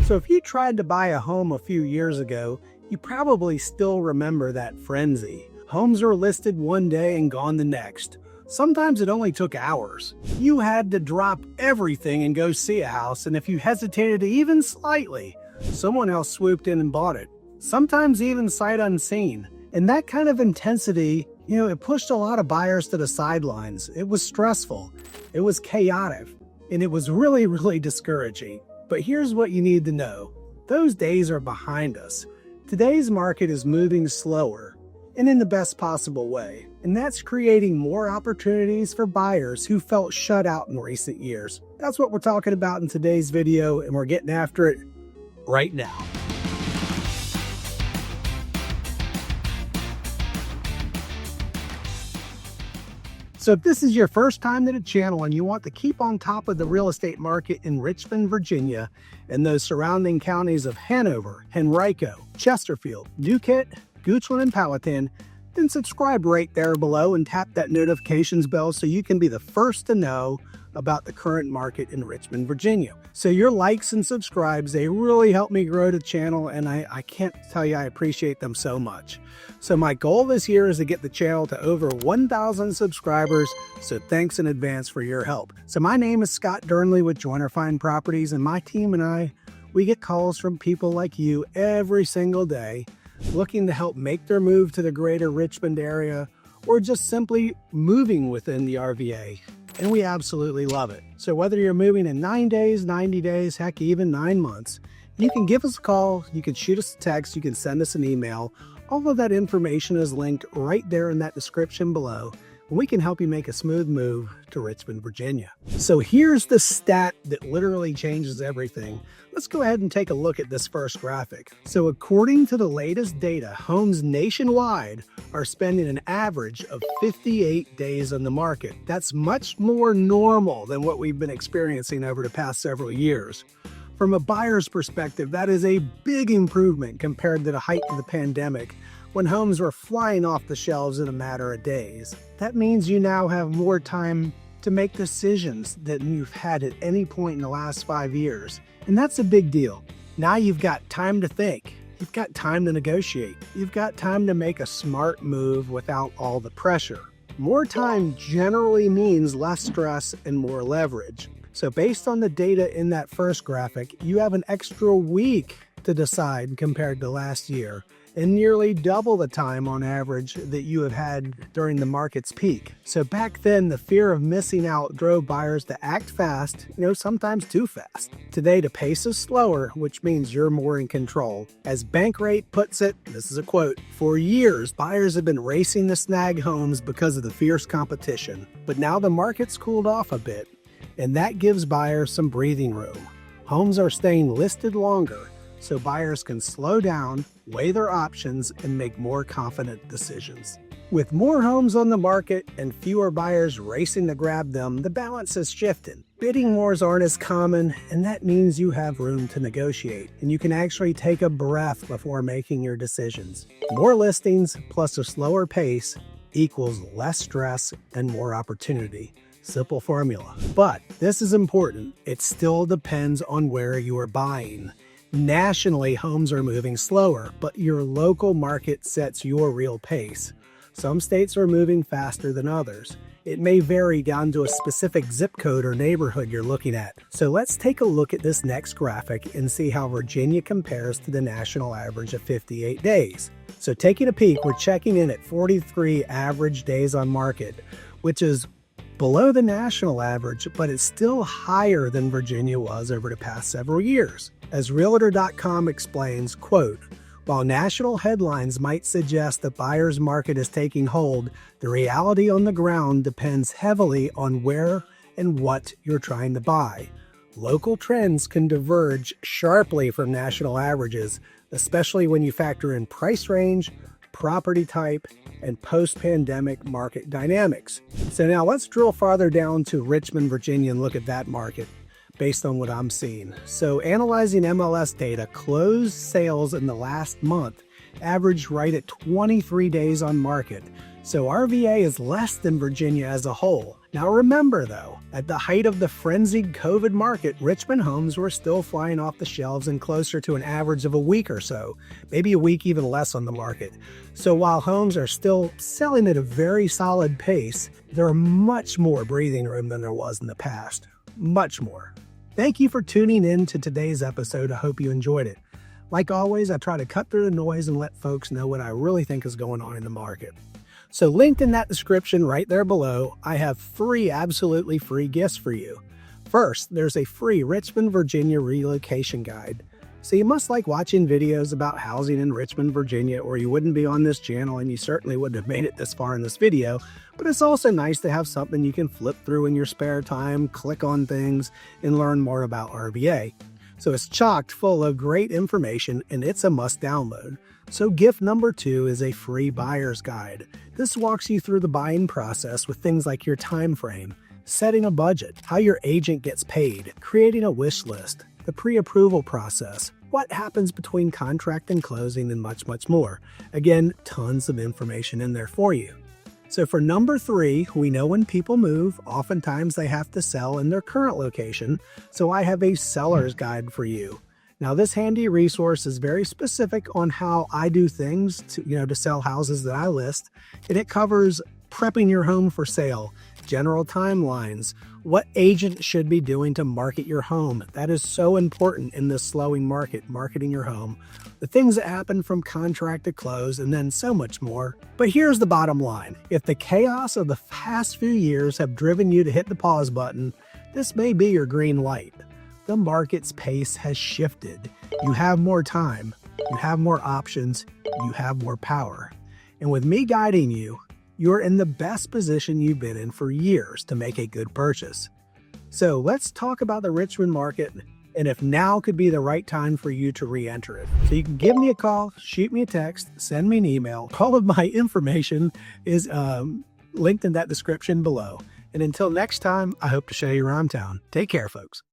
So if you tried to buy a home a few years ago, you probably still remember that frenzy. Homes were listed one day and gone the next. Sometimes it only took hours. You had to drop everything and go see a house, and if you hesitated even slightly, someone else swooped in and bought it. Sometimes even sight unseen. And that kind of intensity, it pushed a lot of buyers to the sidelines. It was stressful, it was chaotic, and it was really, really discouraging. But here's what you need to know. Those days are behind us. Today's market is moving slower and in the best possible way. And that's creating more opportunities for buyers who felt shut out in recent years. That's what we're talking about in today's video, and we're getting after it right now. So if this is your first time to the channel and you want to keep on top of the real estate market in Richmond, Virginia, and those surrounding counties of Hanover, Henrico, Chesterfield, Newkent, Goochland, and Powhatan, then subscribe right there below and tap that notifications bell so you can be the first to know about the current market in Richmond, Virginia. So your likes and subscribes, they really help me grow the channel, and I can't tell you I appreciate them so much. So my goal this year is to get the channel to over 1,000 subscribers, so thanks in advance for your help. So my name is Scott Durnley with Joiner Fine Properties, and my team and I, we get calls from people like you every single day looking to help make their move to the greater Richmond area or just simply moving within the RVA. And we absolutely love it. So whether you're moving in 9 days, 90 days, heck, even 9 months, you can give us a call, you can shoot us a text, you can send us an email. All of that information is linked right there in that description below. And we can help you make a smooth move to Richmond, Virginia. So here's the stat that literally changes everything. Let's go ahead and take a look at this first graphic. So according to the latest data, homes nationwide are spending an average of 58 days on the market. That's much more normal than what we've been experiencing over the past several years. From a buyer's perspective, that is a big improvement compared to the height of the pandemic, when homes were flying off the shelves in a matter of days. That means you now have more time to make decisions than you've had at any point in the last 5 years. And that's a big deal. Now you've got time to think. You've got time to negotiate. You've got time to make a smart move without all the pressure. More time generally means less stress and more leverage. So based on the data in that first graphic, you have an extra week to decide compared to last year, and nearly double the time on average that you have had during the market's peak. So back then, the fear of missing out drove buyers to act fast, sometimes too fast. Today, the pace is slower, which means you're more in control. As Bankrate puts it, this is a quote, "For years, buyers have been racing to snag homes because of the fierce competition. But now the market's cooled off a bit, and that gives buyers some breathing room. Homes are staying listed longer, so buyers can slow down, weigh their options, and make more confident decisions." With more homes on the market and fewer buyers racing to grab them, the balance has shifted. Bidding wars aren't as common, and that means you have room to negotiate, and you can actually take a breath before making your decisions. More listings plus a slower pace equals less stress and more opportunity. Simple formula. But this is important. It still depends on where you are buying. Nationally, homes are moving slower, but your local market sets your real pace. Some states are moving faster than others. It may vary down to a specific zip code or neighborhood you're looking at. So let's take a look at this next graphic and see how Virginia compares to the national average of 58 days. So taking a peek, we're checking in at 43 average days on market, which is below the national average, but it's still higher than Virginia was over the past several years. As Realtor.com explains, quote, "While national headlines might suggest the buyer's market is taking hold, the reality on the ground depends heavily on where and what you're trying to buy. Local trends can diverge sharply from national averages, especially when you factor in price range, property type, and post-pandemic market dynamics." So now let's drill farther down to Richmond, Virginia, and look at that market based on what I'm seeing. So analyzing MLS data, closed sales in the last month averaged right at 23 days on market. So RVA is less than Virginia as a whole. Now remember though, at the height of the frenzied COVID market, Richmond homes were still flying off the shelves and closer to an average of a week or so, maybe a week even less on the market. So while homes are still selling at a very solid pace, there are much more breathing room than there was in the past. Much more. Thank you for tuning in to today's episode. I hope you enjoyed it. Like always, I try to cut through the noise and let folks know what I really think is going on in the market. So linked in that description right there below, I have 3 absolutely free gifts for you. First, there's a free Richmond, Virginia relocation guide. So you must like watching videos about housing in Richmond, Virginia, or you wouldn't be on this channel and you certainly wouldn't have made it this far in this video. But it's also nice to have something you can flip through in your spare time, click on things, and learn more about RVA. So it's chock full of great information and it's a must download. So gift number 2 is a free buyer's guide. This walks you through the buying process with things like your time frame, setting a budget, how your agent gets paid, creating a wish list, the pre-approval process, what happens between contract and closing, and much, much more. Again, tons of information in there for you. So for number 3, we know when people move, oftentimes they have to sell in their current location, so I have a seller's guide for you. Now this handy resource is very specific on how I do things to sell houses that I list, and it covers prepping your home for sale, general timelines, what agent should be doing to market your home. That is so important in this slowing market, marketing your home, the things that happen from contract to close, and then so much more. But here's the bottom line. If the chaos of the past few years have driven you to hit the pause button, this may be your green light. The market's pace has shifted. You have more time, you have more options, you have more power. And with me guiding you, you're in the best position you've been in for years to make a good purchase. So let's talk about the Richmond market and if now could be the right time for you to re-enter it. So you can give me a call, shoot me a text, send me an email. All of my information is linked in that description below. And until next time, I hope to show you around town. Take care, folks.